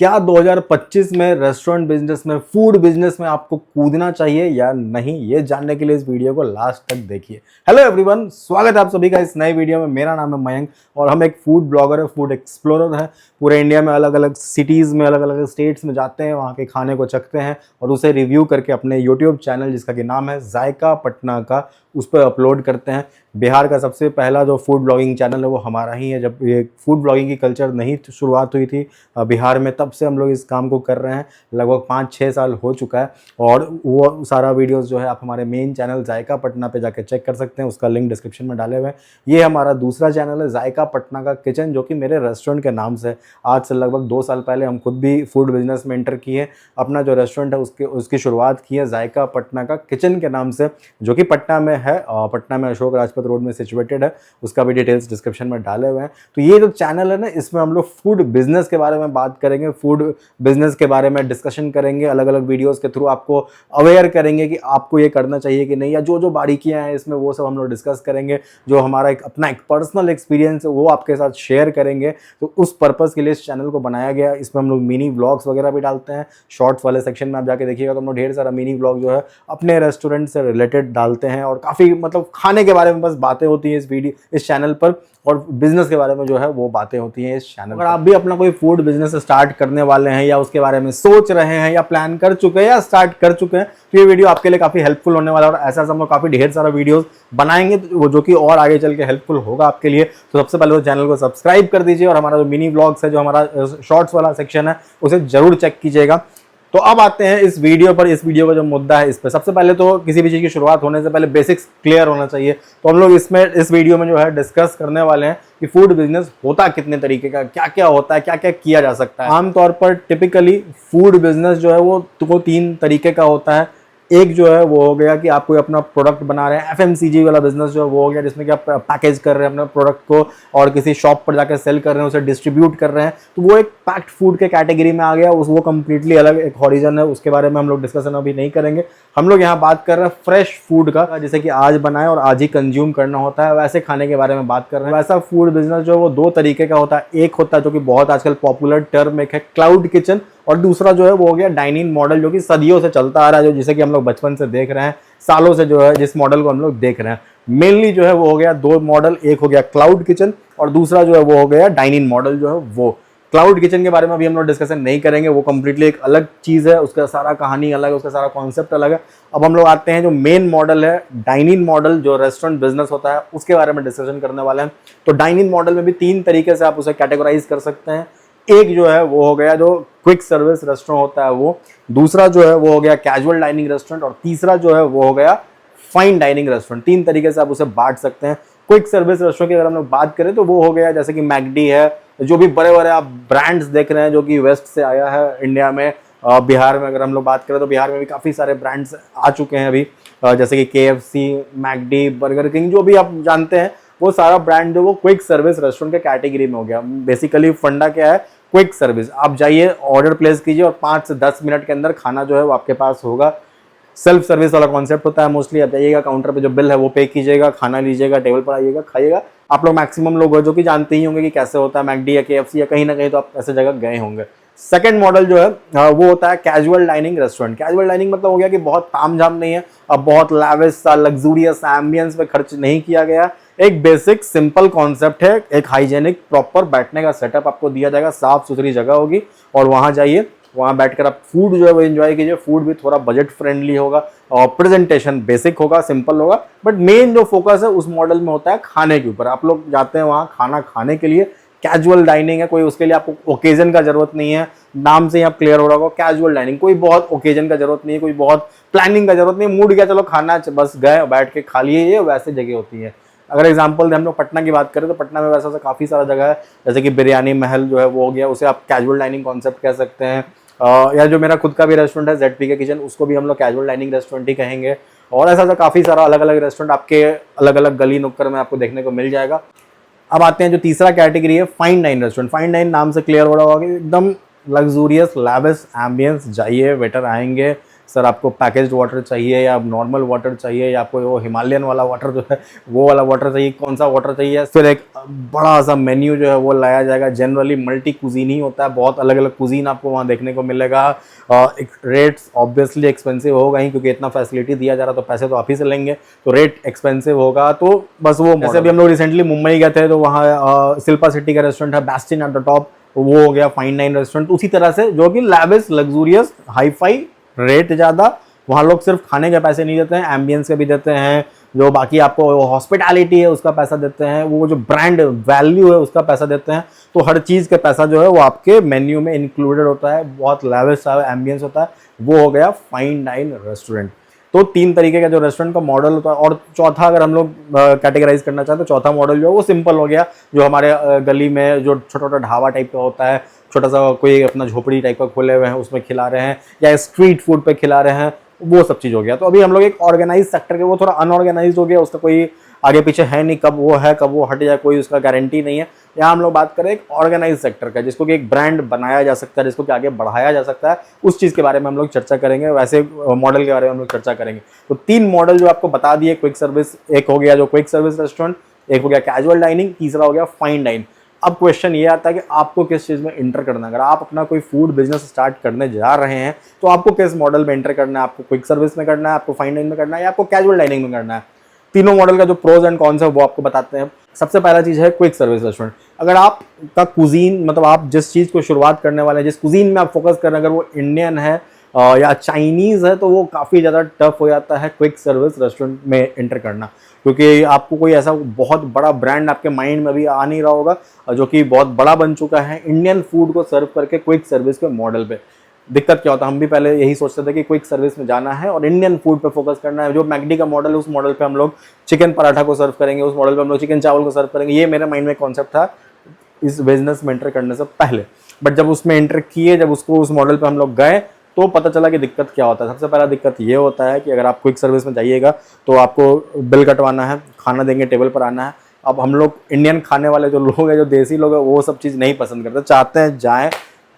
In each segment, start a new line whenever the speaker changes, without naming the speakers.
क्या 2025 में restaurant business में, फूड बिजनेस में आपको कूदना चाहिए या नहीं, ये जानने के लिए इस वीडियो को लास्ट तक देखिए। हेलो एवरीवन, स्वागत है आप सभी का इस नए वीडियो में। मेरा नाम है मयंक और हम एक फूड ब्लॉगर है, फूड एक्सप्लोरर है। पूरे इंडिया में अलग अलग सिटीज़ में, अलग अलग स्टेट्स में जाते हैं, वहाँ के खाने को चखते हैं और उसे रिव्यू करके अपने यूट्यूब चैनल जिसका कि नाम है जायका पटना का, उस पर अपलोड करते हैं। बिहार का सबसे पहला जो फूड ब्लॉगिंग चैनल है वो हमारा ही है। जब ये फूड ब्लॉगिंग की कल्चर नहीं शुरुआत हुई थी बिहार में, तब से हम लोग इस काम को कर रहे हैं। लगभग 5-6 साल हो चुका है और वो सारा वीडियोस जो है आप हमारे मेन चैनल जायका पटना पे जाके चेक कर सकते हैं। उसका लिंक डिस्क्रिप्शन में डाले हुए हैं। ये हमारा दूसरा चैनल है जायका पटना का किचन, जो कि मेरे रेस्टोरेंट के नाम से आज से लगभग 2 साल पहले हम खुद भी फूड बिजनेस में एंटर किए। अपना जो रेस्टोरेंट है उसकी शुरुआत की है जायका पटना का किचन के नाम से, जो कि पटना में है। पटना में अशोक राजपथ रोड में सिचुएटेड है। उसका भी डिटेल्स डिस्क्रिप्शन में डाले हुए हैं। तो ये जो चैनल है ना, इसमें हम लोग फूड बिजनेस के बारे में बात करेंगे, फूड बिजनेस के बारे में डिस्कशन करेंगे। अलग अलग वीडियोस के थ्रू आपको अवेयर करेंगे कि आपको ये करना चाहिए कि नहीं, या जो बारीकियां हैं इसमें वो सब हम लोग डिस्कस करेंगे। जो हमारा अपना एक पर्सनल एक्सपीरियंस है वो आपके साथ शेयर करेंगे। तो उस पर्पज़ के लिए इस चैनल को बनाया गया। इसमें हम लोग मिनी व्लॉग्स वगैरह भी डालते हैं। शॉर्ट्स वाले सेक्शन में आप जाके देखिएगा तो हम लोग ढेर सारा मिनी व्लॉग जो है अपने रेस्टोरेंट से रिलेटेड डालते हैं और काफ़ी मतलब खाने के बारे में बस बातें होती हैं इस चैनल पर, और बिजनेस के बारे में जो है वो बातें होती हैं इस चैनल पर। अगर आप भी अपना कोई फूड बिजनेस स्टार्ट करने वाले हैं या उसके बारे में सोच रहे हैं या प्लान कर चुके हैं या स्टार्ट कर चुके हैं, तो ये वीडियो आपके लिए काफ़ी हेल्पफुल होने वाला है। और ऐसा हम लोग काफ़ी ढेर सारा वीडियोस बनाएंगे वो जो कि और आगे चल के हेल्पफुल होगा आपके लिए। तो सबसे पहले तो चैनल को सब्सक्राइब कर दीजिए और हमारा जो मिनी व्लॉग्स है, जो हमारा शॉर्ट्स वाला सेक्शन है, उसे जरूर चेक कीजिएगा। तो अब आते हैं इस वीडियो पर। इस वीडियो का जो मुद्दा है, इस पर सबसे पहले तो किसी भी चीज़ की शुरुआत होने से पहले बेसिक्स क्लियर होना चाहिए। तो हम लोग इस वीडियो में जो है डिस्कस करने वाले हैं कि फूड बिजनेस होता कितने तरीके का, क्या क्या होता है, क्या क्या किया जा सकता है। आमतौर पर टिपिकली फूड बिजनेस जो है वो 3 तरीके का होता है। एक जो है वो हो गया कि आप कोई अपना प्रोडक्ट बना रहे हैं, एफएमसीजी वाला बिजनेस जो है वो हो गया, जिसमें कि आप पैकेज कर रहे हैं अपने प्रोडक्ट को और किसी शॉप पर जाकर सेल कर रहे हैं, उसे डिस्ट्रीब्यूट कर रहे हैं। तो वो एक पैक्ड फूड के कैटेगरी में आ गया। वो कंप्लीटली अलग एक हॉरिजन है, उसके बारे में हम लोग डिस्कशन अभी नहीं करेंगे। हम लोग यहाँ बात कर रहे हैं फ्रेश फूड का, जैसे कि आज बनाए और आज ही कंज्यूम करना होता है, वैसे खाने के बारे में बात कर रहे हैं। वैसा फूड बिजनेस जो है वो 2 तरीके का होता है। एक होता है जो कि बहुत आजकल पॉपुलर टर्म एक है क्लाउड किचन, और दूसरा जो है वो हो गया डाइनिंग मॉडल, जो कि सदियों से चलता आ रहा है, जो जिसे कि हम लोग बचपन से देख रहे हैं, सालों से जो है जिस मॉडल को हम लोग देख रहे हैं। मेनली जो है वो हो गया 2 मॉडल, एक हो गया क्लाउड किचन और दूसरा जो है वो हो गया डाइनिंग मॉडल। जो है वो क्लाउड किचन के बारे में अभी हम लोग डिस्कशन नहीं करेंगे, वो कंप्लीटली एक अलग चीज़ है, उसका सारा कहानी अलग है, उसका सारा कॉन्सेप्ट अलग है। अब हम लोग आते हैं जो मेन मॉडल है, डाइनिंग मॉडल, जो रेस्टोरेंट बिजनेस होता है, उसके बारे में डिस्कशन करने वाले हैं। तो डाइनिंग मॉडल में भी 3 तरीके से आप उसे कैटेगराइज कर सकते हैं। एक जो है वो हो गया जो क्विक सर्विस रेस्टोरेंट होता है वो, दूसरा जो है वो हो गया कैजुअल डाइनिंग रेस्टोरेंट, और तीसरा जो है वो हो गया फाइन डाइनिंग रेस्टोरेंट। 3 तरीके से आप उसे बांट सकते हैं। क्विक सर्विस रेस्टोरेंट की अगर हम लोग बात करें तो वो हो गया जैसे कि मैकडी है, जो भी बड़े बड़े आप ब्रांड्स देख रहे हैं जो कि वेस्ट से आया है इंडिया में। बिहार में अगर हम लोग बात करें तो बिहार में भी काफ़ी सारे ब्रांड्स आ चुके हैं अभी, जैसे कि KFC, मैकडी, बर्गर किंग, जो भी आप जानते हैं वो सारा ब्रांड जो वो क्विक सर्विस रेस्टोरेंट के कैटेगरी में हो गया। बेसिकली फंडा क्या है, क्विक सर्विस। आप जाइए, ऑर्डर प्लेस कीजिए और 5 से 10 मिनट के अंदर खाना जो है वो आपके पास होगा। सेल्फ सर्विस वाला कॉन्सेप्ट होता है मोस्टली। आप जाइएगा, काउंटर पे जो बिल है वो पे कीजिएगा, खाना लीजिएगा, टेबल पर आइएगा, खाइएगा। आप लोग मैक्सिमम लोग हो जो कि जानते ही होंगे कि कैसे होता है मैकडी या KFC, या कहीं ना कहीं तो आप ऐसे जगह गए होंगे। सेकंड मॉडल जो है वो होता है casual dining restaurant. Casual dining मतलब हो गया कि बहुत तामझाम नहीं है, अब बहुत लैविश सा लग्जूरियस एम्बियंस पे खर्च नहीं किया गया। एक बेसिक सिंपल कॉन्सेप्ट है, एक हाइजेनिक प्रॉपर बैठने का सेटअप आपको दिया जाएगा, साफ सुथरी जगह होगी और वहां जाइए, वहां बैठकर आप फूड जो है वो एंजॉय कीजिए। फूड भी थोड़ा बजट फ्रेंडली होगा और प्रेजेंटेशन बेसिक होगा, सिंपल होगा, बट मेन जो फोकस है उस मॉडल में होता है खाने के ऊपर। आप लोग जाते हैं वहां खाना खाने के लिए। कैजुअल डाइनिंग है, कोई उसके लिए आपको ओकेजन का जरूरत नहीं है। नाम से ही आप क्लियर हो रहा होगा कैजुअल डाइनिंग, कोई बहुत ओकेजन का जरूरत नहीं है, कोई बहुत प्लानिंग का जरूरत नहीं है। मूड गया चलो खाना, बस गए बैठ के खा लिए, ये वैसे जगह होती है। अगर एग्जांपल हम लोग पटना की बात करें तो पटना में वैसा काफ़ी सारा जगह है, जैसे कि बिरयानी महल जो है वो हो गया, उसे आप कैजुअल डाइनिंग कॉन्सेप्ट कह सकते हैं। या जो मेरा खुद का भी रेस्टोरेंट है ZPK किचन, उसको भी हम लोग कैजुअल डाइनिंग रेस्टोरेंट ही कहेंगे। और ऐसा काफ़ी सारा अलग अलग रेस्टोरेंट आपके अलग अलग गली नुक्कड़ में आपको देखने को मिल जाएगा। अब आते हैं जो तीसरा कैटेगरी है, fine dine restaurant. Fine dine नाम से क्लियर हो रहा होगा कि एकदम लग्जूरियस लैविश एम्बियंस। जाइए, वेटर आएंगे, सर आपको पैकेज्ड वाटर चाहिए या नॉर्मल वाटर चाहिए या आपको वो हिमालयन वाला वाटर जो है वो वाला वाटर चाहिए, कौन सा वाटर चाहिए। फिर एक बड़ा सा मेन्यू जो है वो लाया जाएगा। जनरली मल्टी कुजीन ही होता है, बहुत अलग अलग कुजीन आपको वहाँ देखने को मिलेगा। रेट्स ऑब्वियसली एक्सपेंसिव होगा ही, क्योंकि इतना फैसिलिटी दिया जा रहा तो पैसे तो आप ही से लेंगे, तो रेट एक्सपेंसिव होगा। तो बस वो जैसे अभी हम लोग रिसेंटली मुंबई गए थे तो वहाँ शिल्पा सिटी का रेस्टोरेंट है, बेस्टिन एट द टॉप, वो हो गया फाइन डाइन रेस्टोरेंट। उसी तरह से जो कि lavish, luxurious, hi fi, rate ज़्यादा, वहाँ लोग सिर्फ खाने के पैसे नहीं देते हैं, एम्बियंस के भी देते हैं, जो बाकी आपको हॉस्पिटैलिटी है उसका पैसा देते हैं, वो जो ब्रांड वैल्यू है उसका पैसा देते हैं। तो हर चीज़ का पैसा जो है वो आपके मेन्यू में इंक्लूडेड होता है, बहुत लैविश एम्बियंस होता है। वो हो गया फाइन डाइन रेस्टोरेंट। तो 3 तरीके का जो रेस्टोरेंट का मॉडल होता है। और चौथा अगर हम लोग कैटेगराइज करना चाहते हैं, चौथा मॉडल जो है वो सिंपल हो गया, जो हमारे गली में जो छोटा छोटा ढाबा टाइप का होता है, छोटा सा कोई अपना झोपड़ी टाइप का खोले हुए हैं, उसमें खिला रहे हैं या स्ट्रीट फूड पे खिला रहे हैं, वो सब चीज़ हो गया। तो अभी हम लोग एक ऑर्गेनाइज सेक्टर के, वो थोड़ा अनऑर्गेनाइज हो गया, उसका कोई आगे पीछे है नहीं, कब वो है कब वो हट जाए कोई उसका गारंटी नहीं है। यहाँ हम लोग बात करें एक ऑर्गेनाइज सेक्टर का, जिसको कि एक ब्रांड बनाया जा सकता है, जिसको कि आगे बढ़ाया जा सकता है, उस चीज़ के बारे में हम लोग चर्चा करेंगे। वैसे मॉडल के बारे में हम लोग चर्चा करेंगे। तो 3 मॉडल जो आपको बता दिए, क्विक सर्विस एक हो गया जो क्विक सर्विस रेस्टोरेंट, एक हो गया कैजुअल डाइनिंग, तीसरा हो गया फाइन डाइन। अब क्वेश्चन ये आता है कि आपको किस चीज़ में इंटर करना है। अगर आप अपना कोई फूड बिजनेस स्टार्ट करने जा रहे हैं तो आपको किस मॉडल में इंटर करना है, आपको क्विक सर्विस में करना है, आपको फाइन डाइनिंग में करना है, या आपको कैजुअल डाइनिंग में करना है। तीनों मॉडल का जो प्रोज एंड कॉन्स है वो आपको बताते हैं। सबसे पहला चीज़ है क्विक सर्विस रेस्टोरेंट। अगर आपका कुजीन, मतलब आप जिस चीज़ को शुरुआत करने वाले हैं, जिस कुजीन में आप फोकस कर रहे हैं, अगर वो इंडियन है या चाइनीज़ है, तो वो काफ़ी ज़्यादा टफ हो जाता है क्विक सर्विस रेस्टोरेंट में एंटर करना, क्योंकि आपको कोई ऐसा बहुत बड़ा ब्रांड आपके माइंड में भी आ नहीं रहा होगा जो कि बहुत बड़ा बन चुका है इंडियन फूड को सर्व करके क्विक सर्विस के मॉडल पे। दिक्कत क्या होता है, हम भी पहले यही सोचते थे कि क्विक सर्विस में जाना है और इंडियन फूड पे फोकस करना है। जो मैकडी का मॉडल है उस मॉडल पे हम लोग चिकन पराठा को सर्व करेंगे, उस मॉडल पे हम लोग चिकन चावल को सर्व करेंगे। ये मेरे माइंड में कॉन्सेप्ट था इस बिजनेस में एंटर करने से पहले। बट जब उसमें एंटर किए, जब उसको उस मॉडल पे हम लोग गए, तो पता चला कि दिक्कत क्या होता है। सबसे पहला दिक्कत ये होता है कि अगर आप क्विक सर्विस में जाइएगा तो आपको बिल कटवाना है, खाना देंगे, टेबल पर आना है। अब हम लोग इंडियन खाने वाले जो लोग हैं, जो देसी लोग हैं, वो सब चीज़ नहीं पसंद करते, चाहते हैं जाएँ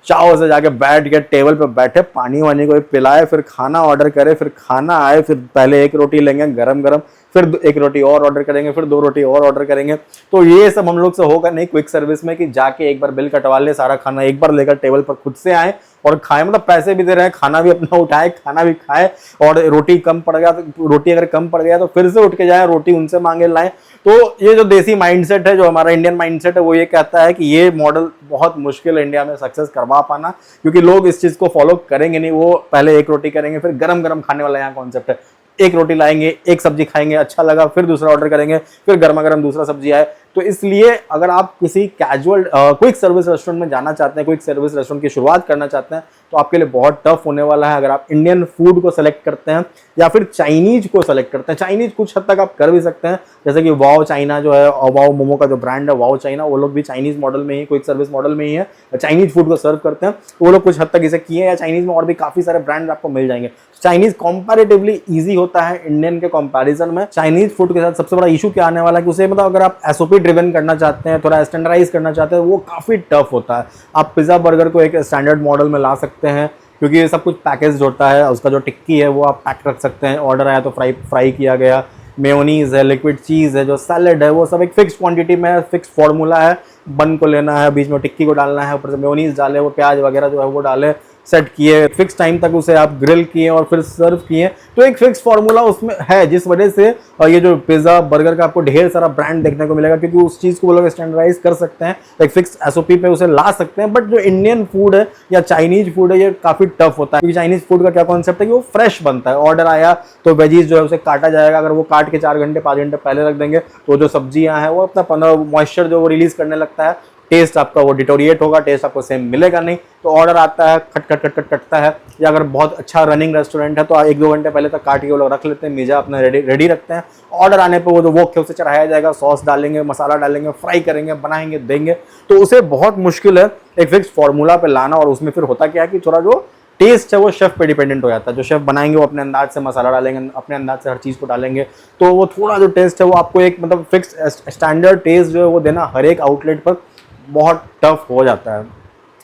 चाव से जाके बैठ के टेबल पे बैठे, पानी वानी कोई पिलाए, फिर खाना ऑर्डर करे, फिर खाना आए, फिर पहले एक रोटी लेंगे गरम गरम, फिर एक रोटी और ऑर्डर करेंगे, फिर 2 रोटी और ऑर्डर करेंगे। तो ये सब हम लोग से होगा नहीं क्विक सर्विस में, कि जाके एक बार बिल कटवा ले, सारा खाना एक बार लेकर टेबल पर खुद से आए और खाए। मतलब पैसे भी दे रहे हैं, खाना भी अपना उठाए, खाना भी खाए, और रोटी कम पड़ गया तो रोटी अगर कम पड़ गया तो फिर से उठ के जाए, रोटी उनसे मांगे लाएं। तो ये जो देसी माइंडसेट है, जो हमारा इंडियन माइंडसेट है, वो ये कहता है कि ये मॉडल बहुत मुश्किल है इंडिया में सक्सेस करवा पाना, क्योंकि लोग इस चीज़ को फॉलो करेंगे नहीं। वो पहले एक रोटी करेंगे, फिर गरम गरम खाने वाला यहाँ कॉन्सेप्ट है। एक रोटी लाएंगे, एक सब्जी खाएंगे, अच्छा लगा, फिर दूसरा ऑर्डर करेंगे, फिर गर्मा गर्म दूसरा सब्जी आए। तो इसलिए अगर आप किसी कैजुअल क्विक सर्विस रेस्टोरेंट में जाना चाहते हैं, क्विक सर्विस रेस्टोरेंट की शुरुआत करना चाहते हैं, तो आपके लिए बहुत टफ होने वाला है। अगर आप इंडियन फूड को सेलेक्ट करते हैं या फिर चाइनीज को सेलेक्ट करते हैं, चाइनीज कुछ हद तक आप कर भी सकते हैं, जैसे कि वाओ चाइना जो है, वाओ मोमो का जो ब्रांड है वाओ चाइना, वो लोग भी चाइनीज मॉडल में ही, क्विक सर्विस मॉडल में ही है, चाइनीज फूड को सर्व करते हैं। वो लोग कुछ हद तक इसे किए हैं, या चाइनीज में और भी काफी सारे ब्रांड आपको मिल जाएंगे। चाइनीज कंपैरेटिवली इजी होता है इंडियन के कंपैरिजन में। चाइनीज फूड के साथ सबसे बड़ा इशू क्या आने वाला है कि उसे, मतलब अगर आप एसओपी ड्रिवन करना चाहते हैं, थोड़ा स्टैंडर्डाइज करना चाहते हैं, वो काफी टफ होता है। आप पिज्जा बर्गर को एक स्टैंडर्ड मॉडल में ला सकते हैं, क्योंकि ये सब कुछ पैकेज होता है, उसका जो टिक्की है वो आप पैक रख सकते हैं, ऑर्डर आया तो फ्राई किया गया, मेयोनीज है, लिक्विड चीज़ है, जो सैलेड है, वो सब एक फिक्स क्वांटिटी में है, फिक्स फार्मूला है। बन को लेना है, बीच में टिक्की को डालना है, ऊपर से मेयोनीज डाले, वो प्याज वगैरह जो है वो डाले, सेट किए, फिक्स टाइम तक उसे आप ग्रिल किए और फिर सर्व किए। तो एक फिक्स फार्मूला उसमें है, जिस वजह से ये जो पिज़्ज़ा बर्गर का आपको ढेर सारा ब्रांड देखने को मिलेगा, क्योंकि उस चीज़ को वो लोग स्टैंडर्डाइज कर सकते हैं, एक फिक्स एसओपी पे उसे ला सकते हैं। बट जो इंडियन फूड है या चाइनीज फूड है, ये काफ़ी टफ होता है, क्योंकि चाइनीज फूड का क्या कॉन्सेप्ट है कि वो फ्रेश बनता है। ऑर्डर आया तो वेजीज जो है उसे काटा जाएगा, अगर वो काट के 4 घंटे 5 घंटे पहले रख देंगे तो जो सब्जियां हैं वो अपना 15 मॉइस्चर जो वो रिलीज करने लगता है, टेस्ट आपका वो डिटोरिएट होगा, टेस्ट आपको सेम मिलेगा नहीं। तो ऑर्डर आता है, खट खट खट खट कटता है, या अगर बहुत अच्छा रनिंग रेस्टोरेंट है तो 1-2 घंटे पहले तक काट के वो लोग रख लेते हैं, मीजा अपना रेडी रखते हैं। ऑर्डर आने पे वो जो वोक है उसे चढ़ाया जाएगा, सॉस डालेंगे, मसाला डालेंगे, फ्राई करेंगे, बनाएंगे, देंगे। तो उसे बहुत मुश्किल है एक फिक्स फार्मूला पे लाना। और उसमें फिर होता क्या है कि थोड़ा जो टेस्ट है वो शेफ पे डिपेंडेंट हो जाता है। जो शेफ बनाएंगे वो अपने अंदाज से मसाला डालेंगे, अपने अंदाज से हर चीज़ को डालेंगे, तो वो थोड़ा जो टेस्ट है वो आपको एक, मतलब फिक्स स्टैंडर्ड टेस्ट जो है वो देना हर एक आउटलेट पर बहुत टफ हो जाता है।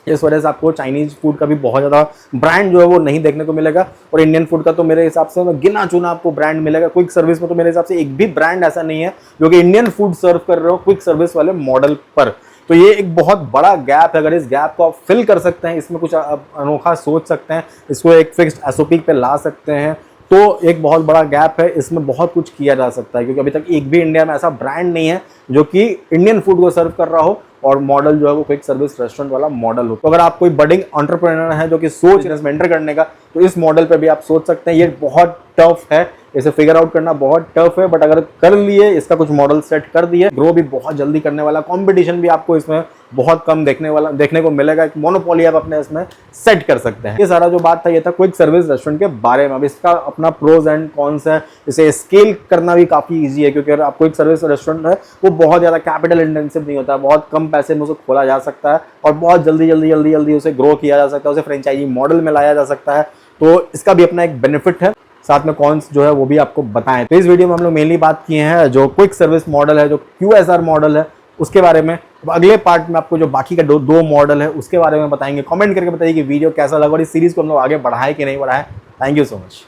इस वजह से आपको चाइनीज फूड का भी बहुत ज़्यादा ब्रांड जो है वो नहीं देखने को मिलेगा। और इंडियन फूड का तो मेरे हिसाब से गिना चुना आपको ब्रांड मिलेगा। क्विक सर्विस में तो मेरे हिसाब से एक भी ब्रांड ऐसा नहीं है जो कि इंडियन फूड सर्व कर रहे हो क्विक सर्विस वाले मॉडल पर। तो ये एक बहुत बड़ा गैप है। अगर इस गैप को आप फिल कर सकते हैं, इसमें कुछ अनोखा सोच सकते हैं, इसको एक फिक्स्ड एसओपी पे ला सकते हैं, तो एक बहुत बड़ा गैप है। इसमें बहुत कुछ किया जा सकता है, क्योंकि अभी तक एक भी इंडिया में ऐसा ब्रांड नहीं है जो कि इंडियन फूड को सर्व कर रहा हो और मॉडल जो है वो क्विक सर्विस रेस्टोरेंट वाला मॉडल हो। तो अगर आप कोई बडिंग एंटरप्रेन्योर है जो कि सोच इसमें एंटर करने का, तो इस मॉडल पे भी आप सोच सकते हैं। ये बहुत टफ है, इसे फिगर आउट करना बहुत टफ है, बट अगर कर लिए, इसका कुछ मॉडल सेट कर दिए, ग्रो भी बहुत जल्दी करने वाला, कंपटीशन भी आपको इसमें बहुत कम देखने को मिलेगा। एक मोनोपोली आप अपने इसमें सेट कर सकते हैं। ये सारा जो बात था ये था क्विक सर्विस रेस्टोरेंट के बारे में। अब इसका अपना प्रोज एंड कॉन्स है। इसे स्केल करना भी काफी ईजी है, क्योंकि अगर आप क्विक सर्विस रेस्टोरेंट है वो बहुत ज्यादा कैपिटल इंटेंसिव नहीं होता, बहुत कम पैसे में उसे खोला जा सकता है और बहुत जल्दी उसे ग्रो किया जा सकता है, उसे फ्रेंचाइजी मॉडल में लाया जा सकता है। तो इसका भी अपना एक बेनिफिट है, साथ में कॉन्स जो है वो भी आपको बताएं। तो इस वीडियो में हम लोग मेनली बात किए हैं जो क्विक सर्विस मॉडल है, जो QSR मॉडल है, उसके बारे में। अब अगले पार्ट में आपको जो बाकी का दो मॉडल है उसके बारे में बताएंगे। कमेंट करके बताइए कि वीडियो कैसा लगा और इस सीरीज को हम लोग आगे बढ़ाए कि नहीं बढ़ाए। Thank you so much.